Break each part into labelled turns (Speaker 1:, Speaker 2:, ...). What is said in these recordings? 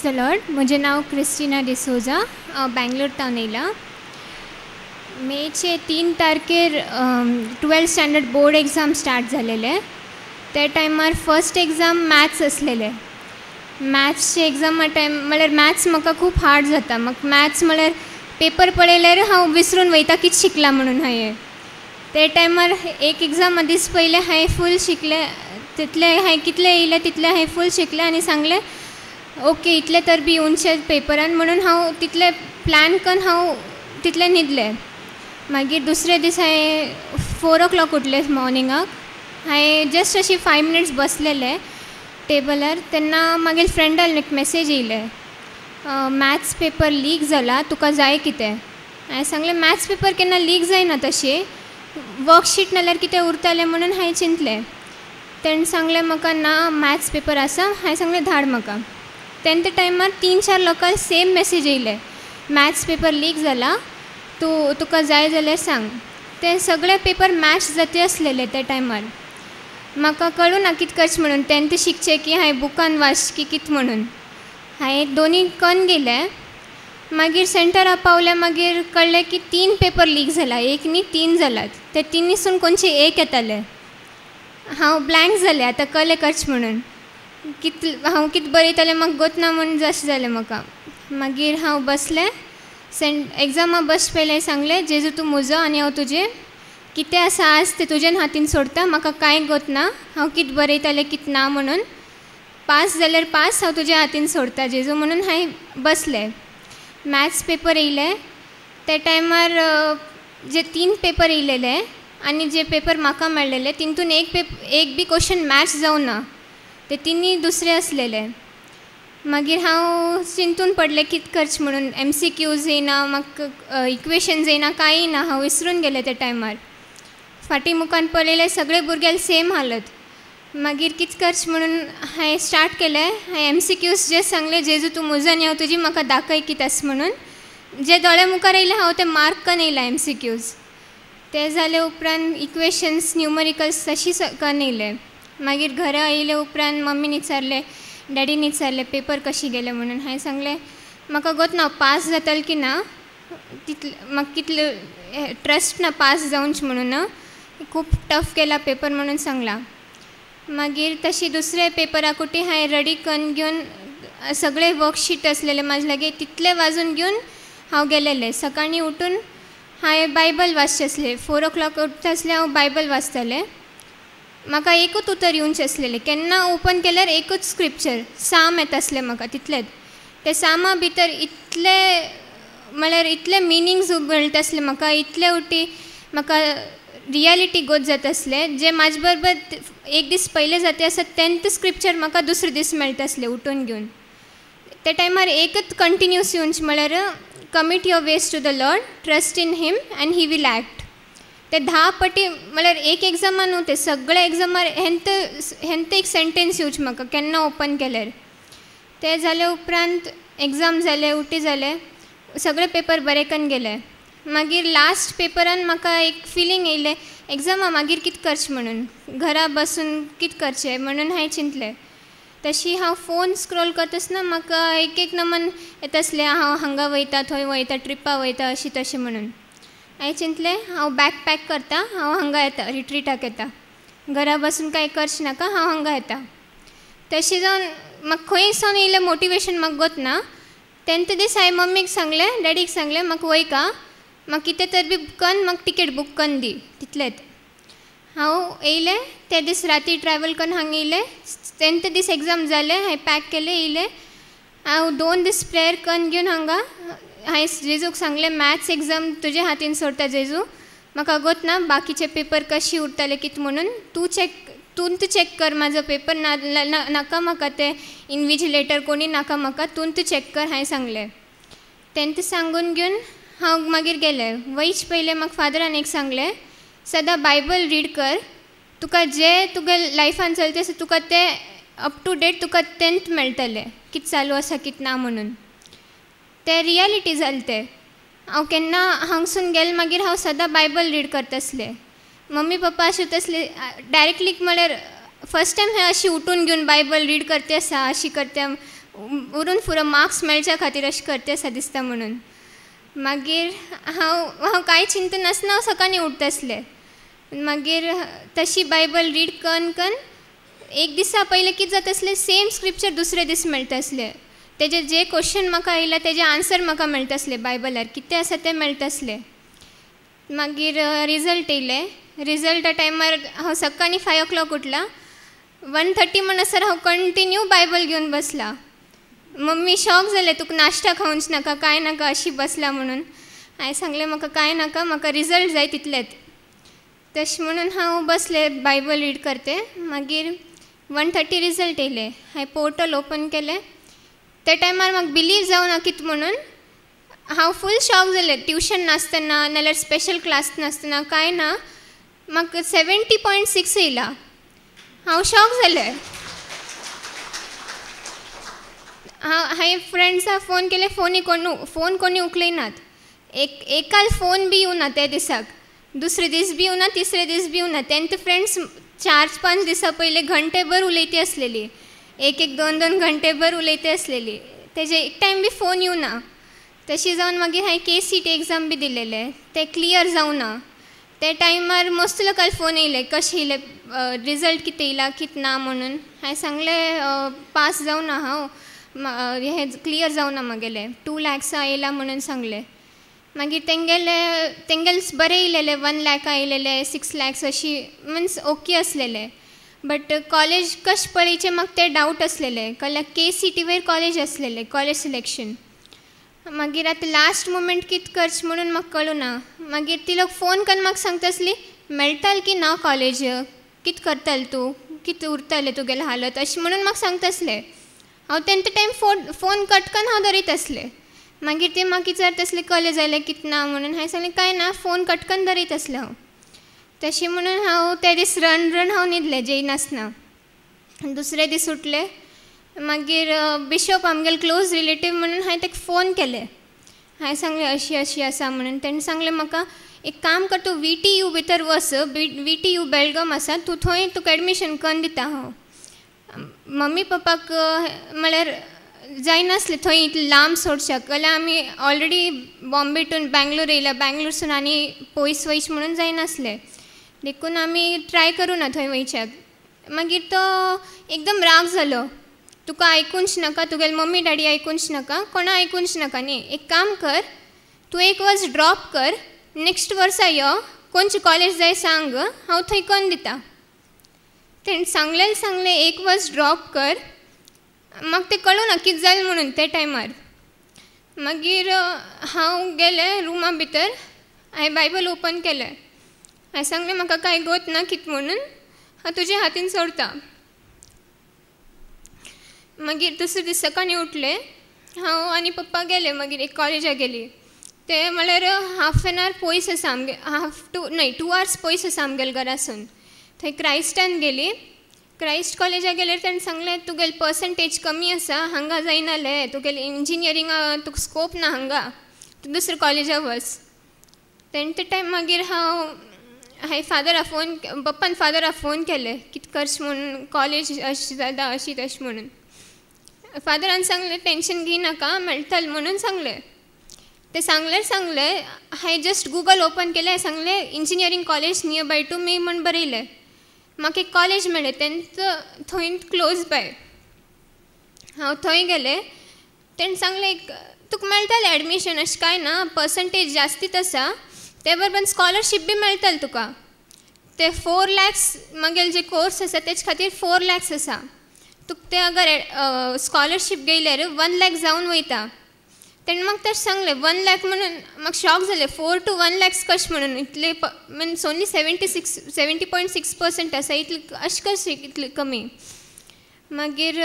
Speaker 1: Praise the Lord. म्हजें नाव Christina D'Souza. बँगलोरतावन येयला. मेचे 3 तारखेर 12th standard board exam start जालेले. त्या टायमार फर्स्ट एग्जाम मॅथ्स असलेले. मॅथ्सचे एग्जामा टायम म्हळ्यार मॅथ्स म्हाका खूब हार्ड जाता. म्हाका मॅथ्स म्हळ्यार पेपर पळयल्यार हांव विसरून वयता कितें शिकलां म्हणून हांवें. ते टायमार एक एग्जाम दीस पयले हांवें फूल शिकले. तितले हांवें कितले येयले तितले हांवें फूल शिकले आनी सांगले ओके इतले तर बी येवनशे पेपरान म्हणून हांव तितले प्लॅन करून हांव तितले न्हिदले. मागीर दुसरे दीस हांवें 4 o'clock उठले मॉर्निंगाक. हांवें जस्ट अशी 5 minutes बसलेले टेबलार. तेन्ना मागीर फ्रेंडान एक मेसेज येयले मॅथ्स पेपर लीक जाला तुका जाय कितें. हांवें सांगलें मॅथ्स पेपर केन्ना लीक जायना तशें वर्कशीट नाल्यार कितें उरतलें म्हणून हांवें चिंतलें. तेणें सांगलें म्हाका ना मॅथ्स पेपर आसा. हांवें सांगलें धाड म्हाका. तेन्ना टायमार 3-4 लोकांक सेम मेसेज येयले मॅथ्स पेपर लीक जाला तुका जाय जाल्यार सांग. ते सगळे पेपर मॅच जाते असलेले त्या टायमार. म्हाका कळूं ना कितें करचें म्हणून 10th शिकचें की हांवें बुकान वाच की कितें म्हणून. हांवें दोनी कन्न गेले. मागीर सेंटराक पावले. मागीर कळ्ळें की 3 पेपर लीक जाला. एक न्ही 3 जालात. ते 3नीसून खंयचे एक येताले. हांव ब्लँक जालें आतां कलें करचें म्हणून. हांव कितें बरयतालें म्हाका गोतना म्हणून जशें जालें म्हाका. मागीर हांव बसलें. एग्जामा बस पयलें सांगलें जेजू तूं म्हजो आनी हांव तुजें. कितें आसा आज तें तुज्यान हातीन सोडटा. म्हाका कांय गोतना हांव कितें बरयतालें कितें ना म्हणून. पास जाल्यार पास हांव तुज्या हातीन सोडटा जेजू म्हणून हांवें बसलें. मॅथ्स पेपर येयले. त्या टायमार जे 3 पेपर येयलेले आनी जे पेपर म्हाका मेळ्ळेले तितून एक बी क्वेश्चन मॅच जावं ना. ते 3 दुसरे असलेले. मागीर हांव चिंतून पडलें कितें करचें म्हणून. MCQs येयना म्हाका इक्वेशन्स येयना कांय येयना. हांव विसरून गेलें त्या टायमार. फाटीं मुखान पळयलें सगळे भुरग्याले सेम हालत. मागीर कितें करचें म्हणून हांवें स्टार्ट केलें. हांवें MCQs जे सांगले जेजू तूं म्हजो आनी हांव तुजी म्हाका दाखय कितें आसा म्हणून. जे दोळे मुखार येयले हांव ते मार्क करून येयला MCQs. ते जाले उपरांत इक्वेशन्स न्युमरिकल्स तशी करून येयले. मागीर घरा येयले उपरांत मम्मीन विचारलें डॅडीन विचारलें पेपर कशी गेले म्हणून. हांवें सांगलें म्हाका गोतना पास जातलें की ना तितले म्हाका कितले ट्रस्ट ना पास जावंच म्हणून. खूब टफ केला पेपर म्हणून सांगला. मागीर तशी दुसरे पेपराकुटी हांवें रेडी करून घेवन सगळे वर्कशीट असलेले म्हाजे लागीं तितले वाजून घेवन हांव गेलेलें. सकाळीं उठून हांवें बायबल वाचचें आसलें. 4 o'clock उठता आसलें हांव बायबल वाचतालें. म्हाका एकूच उतर येवनचें आसलेलें. केन्ना ओपन केल्यार एकूच स्क्रिप्चर साम येता आसलें म्हाका तितलेंच. ते सामा भितर इतले म्हळ्यार इतले मिनींग्स मेळटा आसले म्हाका. इतले उटी म्हाका रियलिटी गोत जाता आसलें. जे म्हाजे बरोबर एक दीस पयले जाता आसा 10th स्क्रिप्चर म्हाका दुसरे दीस मेळटा आसलें उठून घेवन. त्या टायमार एकच कंटिन्यूस येवनचें म्हळ्यार commit your ways to the Lord trust in him and he will act. ते 10 पाटी म्हळ्यार एक एग्जामा न्हू ते सगळे एग्जामार हेंत एक सेंटेन्स येवचें म्हाका केन्ना ओपन केल्यार. ते जाले उपरांत एग्जाम जाले उटी जाले सगळे पेपर बरे करून गेले. मागीर लास्ट पेपरान म्हाका एक फिलींग येयलें एग्जामा मागीर कितें करचें म्हणून. घरा बसून कितें करचें म्हणून हांवें चिंतलें. तशी हांव फोन स्क्रोल करता आसतना म्हाका एक नमन येता आसलें हांव हांगा वयता थंय वयता ट्रिपा वयता अशी तशें म्हणून. हांवें चिंतलें हांव बॅग पॅक करता हांव हांगा येता रिट्रीटाक येता. घरा बसून कांय करचें नाका हांव हांगा येता. तशें जावन म्हाका खंय सावन येयलें मोटिवेशन म्हाका गोतना. 10th दीस हांवें मम्मीक सांगलें डॅडीक सांगलें म्हाका वयका म्हाका कितें तर बी कन्न म्हाका टिकेट बूक करून दी तितलेंच. हांव येयलें ते दीस राती ट्रॅवल करून हांगा येयलें. 10th दीस एग्जाम जालें हांवें पॅक केलें येयलें. हांव 2 दीस प्रेयर करून घेवन हांगा हांवें जेजूक सांगलें मॅथ्स एग्जाम तुजे हातीन सोडटा जेजू. म्हाका गोतना बाकीचे पेपर कशी उरतले कितें म्हणून तूं चॅक कर म्हाजो पेपर नाका म्हाका ते इन्व्हिजिलेटर कोणी नाका म्हाका तूं चॅक कर हांवें सांगलें. 10th सांगून घेवन हांव मागीर गेलें. वयच पयलें म्हाका फादरान एक सांगलें सदां बायबल रीड कर. तुका जे तुगे लायफान चलता आसा तुका ते up to date Tuka 10th मेळटलें कितें चालू आसा कितें ना म्हणून. ते रियलिटी जालें तें. हांव केन्ना हांगसून गेलें मागीर हांव सदां बायबल रीड करता आसलें. मम्मी पप्पा अशें आसले डायरेक्टली म्हळ्यार फस्ट टायम हांवें अशी उठून घेवन बायबल रीड करता आसा अशी करता उरून फुरो मार्क्स मेळच्या खातीर अशें करता असा दिसता म्हणून. मागीर हांव कांय चिंता नासतना हांव सकाळीं उठतासलें. मागीर तशी बायबल रीड करून एक दिसा पयलें कितें जातासलें, सेम स्क्रिप्चर दुसरे दीस मेळटासले. तेजे जे क्वेश्चन म्हाका आयला तेजे आन्सर म्हाका मेळटासले बायबलार, कितें आसा तें मेळटासलें. मागीर रिजल्ट येयले. रिजल्टा टायमार हांव सकाळीं 5 o'clock उठला. 1:30 म्हणसर हांव कंटिन्यू बायबल घेवन बसला. मम्मी शॉक जाले, तुका नाश्ता खावंच नाका, कांय नाका, अशी बसला म्हणून. हांवें सांगलें म्हाका कांय नाका, म्हाका रिजल्ट जाय तितलेंच. तशें म्हणून हांव बसले बायबल रीड करते. मागीर 1:30 रिजल्ट येयले. हांवें पोर्टल ओपन केलें. त्या टायमार म्हाका बिलीव जावना कितें म्हणून. हांव फूल शॉक जालें. ट्युशन नासतना नाल्यार स्पेशल क्लास नासतना कांय ना, म्हाका 70.6 येयला. हांव शॉक जालें. हांवें फ्रेंड्साक फोन केले, फोन कोणी उखलयनात. एकाल फोन बी येवना ते दिसाक. दुसरे दीस बी येवना, तिसरे दीस बी येवना. तेंचे फ्रेंड्स 4-5 दिसा पयलीं घंटेभर उलयती आसलेली. 1-2 घंटेभर उलयती आसलेली. तेजे एक टायम बी फोन येवना. तशी जावन मागीर हांवें KCET एग्जाम बी दिलेले. ते क्लियर जावना. ते टायमार मस्त लोकांक फोन येयले, कशें येयले, रिजल्ट कितें येयला कितें ना म्हणून. हांवें सांगलें पास जावना हांव, हे क्लियर जावना म्हगेलें, 2 lakhs येयला म्हणून सांगलें. मागीर तेंगेले बरें येयलेले, 1 lakh येयलेले, 6 lakhs अशी मिन्स ओके असलेले. बट कॉलेज कशें पळयचें म्हाका ते डावट असलेले. कळ्ळें, KCET वयर कॉलेज असलेले, कॉलेज सिलेक्शन. मागीर आतां लास्ट मोमेंट कितें करचें म्हणून म्हाका कळुना. मागीर ती लोक फोन करून म्हाका सांगतासली, मेळटालें की ना कॉलेज, कितें करतालें तूं, कितें उरतालें तुगेलें हालत, अशें म्हणून म्हाका सांगतासलें. हांव तेंचे टायम फोन कट करून हांव धरीत आसलें. मागीर ते म्हाका विचारतासले कॉलेज जालें कितें ना म्हणून. हांवें सांगलें कांय ना, फोन कट करून धरीत आसलें हांव. तशें म्हणून हांव ते दीस रण हांव न्हिदलें जेयनासतना. दुसरे दीस उठलें. मागीर बिशप आमगेले क्लोज रिलेटीव म्हणून हांवें ताका फोन केलें. हांवें सांगलें अशी आसा म्हणून. तेणें सांगलें म्हाका एक काम कर, तूं VTU भितर वच, VTU बेळगाम आसा, तूं थंय तुका एडमिशन करून दिता हांव. मम्मी पप्पाक म्हळ्यार जायनासलें थंय इतलें लांब सोडच्याक. जाल्यार आमी ऑलरेडी बॉम्बेटून बँगलोर येयल्या, बँगलोरसून आनी पयस वयचें म्हणून जायनासलें. देखून आमी ट्राय करूं ना थंय वयच्याक. मागीर तो एकदम राग जालो, तुका आयकूंच नाका, तुगेले मम्मी डॅडी आयकूंच नाका, कोणा आयकूंच नाका न्ही. एक काम कर, तूं एक वर्स ड्रॉप कर, नेक्स्ट वर्सा यो, खंयचें कॉलेज जाय सांग, हांव थंय करून दिता. तेणें सांगलें एक वर्स ड्रॉप कर. म्हाका तें कळूं ना कितें जालें म्हणून ते टायमार. मागीर हांव गेलें रुमा भितर. हांवें बायबल ओपन केलें. हांवें सांगलें म्हाका कांय गोत ना कितें म्हणून, हांव तुज्या हातीन सोडटा. मागीर दुसरे दीस सकाळीं उठलें. हांव आनी पप्पा गेले. मागीर एक कॉलेजाक गेली. ते म्हळ्यार हाफ एन आवर पयस आसा आमगे, 2 hours पयस आसा आमगेल्या घरासून. थंय क्रायस्टान गेली. क्रायस्ट कॉलेजाक गेल्यार ताणें सांगलें तुगेले पर्संटेज कमी आसा, हांगा जायनालें, तुगेलें इंजिनियरिंगा तुका स्कोप ना हांगा, तूं दुसऱ्या कॉलेजाक वच. तेणें ते टायम मागीर हांवें पप्पान फादराक फोन केलें कितें करचें म्हणून, कॉलेज अशें जाता अशी तशें म्हणून. फादरान सांगलें टेंशन घेयनाका, मेळटलें म्हणून सांगलें. ते सांगलें हांवें जस्ट गुगल ओपन केलें. सांगलें engineering college near by to me म्हूण बरयलें. म्हाका एक कॉलेज मेळ्ळें, तेंच थंय क्लोज बाय. हांव थंय गेलें. तेणें सांगलें तुका मेळटलें एडमिशन, अशें कांय ना, पर्संटेज जास्तीत आसा, ते बरोबर स्कॉलरशीप बी मेळटलें तुका. ते 4 lakhs म्हगेले जे कोर्स आसा तेजे खातीर 4 lakhs आसा. तुका ते अगर स्कॉलरशीप घेयल्यार 1 lakh जावन वयता. तेणें म्हाका तशें सांगलें 1 lakh म्हणून. म्हाका शॉक जालें, 4 to 1 lakhs कशें म्हणून, इतले मिन्स ओन्ली 70.6% आसा, इतले अशें कशें इतले कमी. मागीर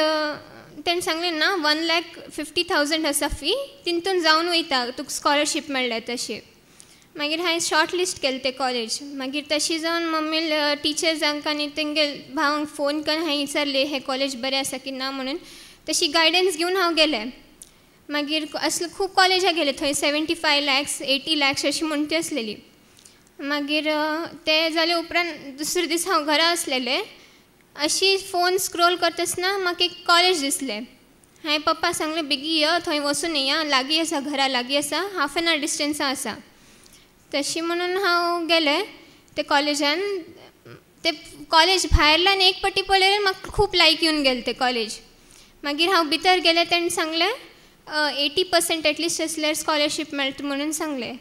Speaker 1: तेणें सांगलें ना 1,50,000 आसा फी, तितून जावन वयता तुका स्कॉलरशीप मेळ्ळ्या तशी. मागीर हांवें शॉर्ट लिस्ट केलें तें कॉलेज. मागीर तशी जावन मम्मी टिचर्सांक आनी तेंगे भावांक फोन करून हांवें विचारलें हें कॉलेज बरें आसा की ना म्हणून. तशी गायडन्स घेवन हांव गेलें. मागीर असले खूब कॉलेजाक गेले. थंय 75 lakhs 80 lakhs अशी म्हणटी आसलेली. मागीर ते जाले उपरांत दुसरे दीस हांव घरा आसलेलें. अशी फोन स्क्रोल करता आसतना म्हाका एक कॉलेज दिसलें. हांवें पप्पा सांगलें बेगी यो थंय वचून येया लागीं आसा घरा लागीं आसा हाफ एन आवर डिस्टन्सा आसा. तशी म्हणून हांव गेलें ते कॉलेजान. ते कॉलेज भायरल्यान एक पटी पळयल्यार म्हाका खूब लायक येवन गेलें तें कॉलेज. मागीर हांव भितर गेलें तेणें सांगलें 80% एटलिस्ट असल्यार स्कॉलरशीप मेळटा म्हणून सांगलें.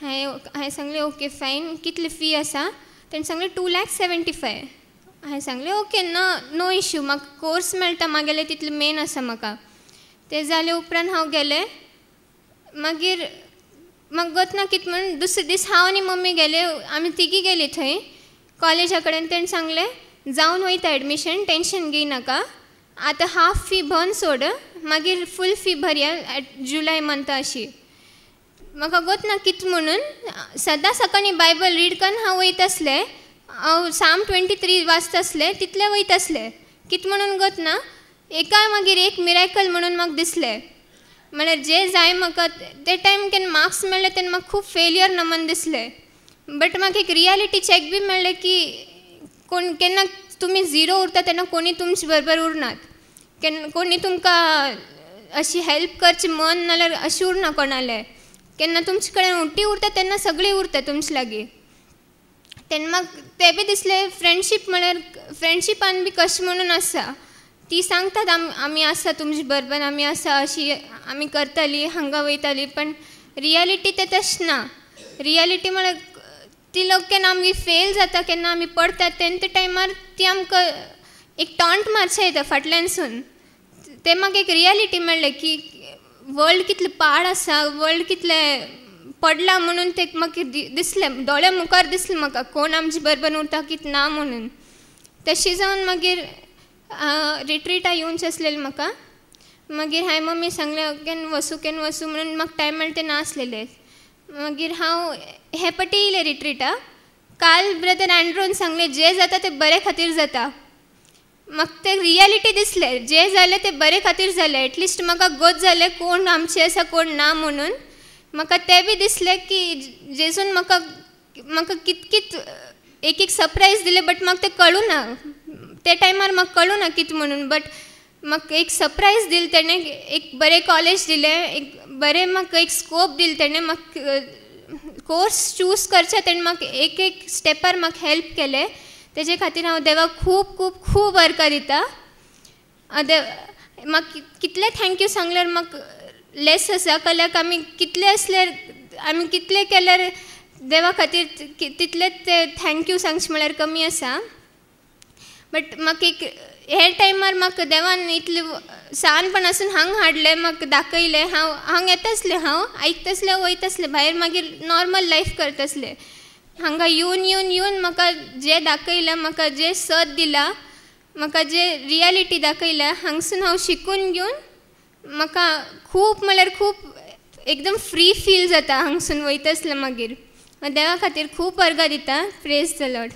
Speaker 1: हांवें सांगलें ओके फायन कितली फी आसा. तेणें सांगलें 2,75,000. हांवें सांगलें ओके नो इश्यू म्हाका कोर्स मेळटा मागेलें तितलें मेन आसा म्हाका. तें जालें उपरांत हांव गेलें. मागीर म्हाका गतना कितें म्हणून दुसरे दीस हांव आनी मम्मी गेले आमी तिगी गेली थंय कॉलेजा कडेन. तेणें सांगलें जावन वयता एडमिशन टेंशन घेयनाका आतां हाफ फी भरून सोड मागीर फूल फी भरया जुलय मंथा अशी. म्हाका गतना कितें म्हणून सदां सकाळी बायबल रीड करून हांव वयता आसलें. हांव Psalm 23 वाचता आसलें तितलें वयता आसलें. कितें म्हणून गतना एका मागीर एक मिरेकल म्हणून म्हाका दिसलें. म्हळ्यार जें जाय म्हाका ते टायम केन्ना मार्क्स मेळ्ळे तेन्ना म्हाका खूब फेलियर नमन दिसलें. बट म्हाका एक रियलिटी चॅक बी मेळ्ळें की केन्ना तुमी झिरो उरता तेन्ना कोणी तुमचे बरोबर उरनात. केन्ना कोणी तुमकां अशी हेल्प करची मन नाल्यार अशी उरना कोणालें. केन्ना तुमचे कडेन उंटी उरता तेन्ना सगळीं उरता तुमचे लागीं. तेन्ना म्हाका तें बी दिसलें फ्रेंडशीप म्हळ्यार फ्रेंडशिपान बी कशें म्हणून आसा. ती सांगतात आमी आसा तुमचे बरोबर आमी आसा अशी आमी करतालीं हांगा वयतालीं. पण रियलिटी तें तशें ना. रियलिटी म्हळ्यार ती लोक केन्ना आमी फेल जाता केन्ना आमी पडटा तेन्ना टायमार ती आमकां एक टॉन्ट मारचें येता फाटल्यानसून. तें म्हाका एक रियलिटी मेळ्ळें की वर्ल्ड कितलें पाड आसा वर्ल्ड कितलें पडला म्हणून ते म्हाका दिसलें दोळ्या मुखार दिसलें म्हाका कोण आमचे बरोबर उरता कितें ना म्हणून. तशी जावन मागीर रिट्रीटा येवनचें आसलेलें म्हाका. मागीर हांवें मम्मी सांगलें केन्ना वचूं म्हणून म्हाका टायम मेळटा तें नासलेलें. मागीर हांव हे पटी येयलें रिट्रीटा. काल ब्रदर एंड्रोन सांगलें जें जाता तें बरे खातीर जाता. म्हाका तें रियलिटी दिसलें जें जालें तें बरे खातीर जालें. एटलिस्ट म्हाका गोत जालें कोण आमचें आसा कोण ना म्हणून. म्हाका तें बी दिसलें की जेजून म्हाका कित एक सरप्रायज दिलें. बट म्हाका तें कळूं ना ते टायमार म्हाका कळूं ना कितें म्हणून. बट म्हाका एक सरप्रायज दिलें तेणें एक बरें कॉलेज दिलें एक बरें म्हाका एक स्कोप दिलें तेणें म्हाका कोर्स चूज करचें तेणें म्हाका एक स्टेपार म्हाका हेल्प केलें. तेजे खातीर हांव देवाक खूब खूब खूब अर्घ दिता. म्हाका कितलें थँक्यू सांगल्यार म्हाका लेस आसा. कल्याक आमी कितले आसल्यार आमी कितलें केल्यार देवा खातीर तितलेंच ते थँक्यू सांगचें म्हळ्यार कमी आसा. बट म्हाका एक हे टायमार म्हाका देवान इतलें सानपणासून हांगा हाडलें म्हाका दाखयलें. हांगा येता आसलें हांव आयकता आसलें वयता आसलें भायर मागीर नॉर्मल लायफ करता आसलें. हांगा येवन म्हाका जें दाखयलां म्हाका जें सत दिलां म्हाका जें रियलिटी दाखयल्या हांगसून हांव शिकून घेवन म्हाका खूब म्हळ्यार खूब एकदम फ्री फील जाता हांगसून वयता आसलें. मागीर देवा खातीर खूब अर्घ दिता. Praise the Lord.